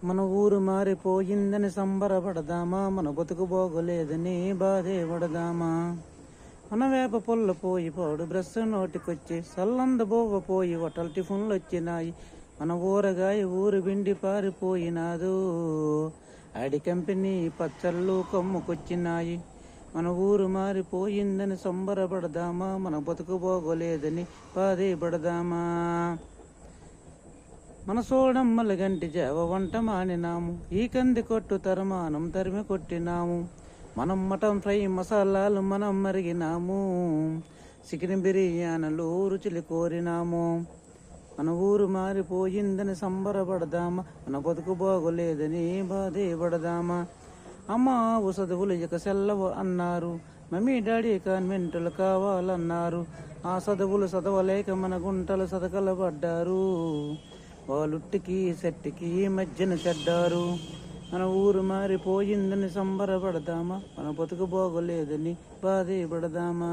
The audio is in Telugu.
మన ఊరు మారిపోయిందని సంబరపడదామా, మన బతుకు బాగోలేదని బాధే పడదామా. మన వేప పొల్ల పోయి పాడు బ్రష్ నోటికొచ్చి సల్లంద బోవ పోయి హోటల్ టిఫిన్లు వచ్చినాయి. మన ఊరగాయ ఊరు బిండి పారిపోయినాదు, ఆడి కంపెనీ పచ్చళ్ళు కొమ్ముకొచ్చినాయి. మన ఊరు మారిపోయిందని సంబరపడదామా, మన బతుకు బాగోలేదని బాధే పడదామా. మన సోడమ్మల గంటి జావ వంట మానినాము, ఈ కంది కొట్టు తరమానం తరిమి కొట్టినాము. మనం మటన్ ఫ్రై మసాలాలు మనం మరిగినాము, చికెన్ బిర్యానీలు రుచులు కోరినాము. మన ఊరు మారిపోయిందని సంబరపడదామా, మన బతుకు బాగోలేదని బాధే పడదామా. అమ్మ చదువులు ఇక సెల్లవు అన్నారు, మమ్మీ డాడీ కాన్వెంటులు కావాలన్నారు. ఆ చదువులు చదవలేక మన గుంటలు సతకలు పడ్డారు, వాళ్ళుట్టికి సెట్టికి మధ్యన చెడ్డారు. మన ఊరు మారిపోయిందని సంబరపడదామా, మన బతుకు బాగోలేదని బాధే పడదామా.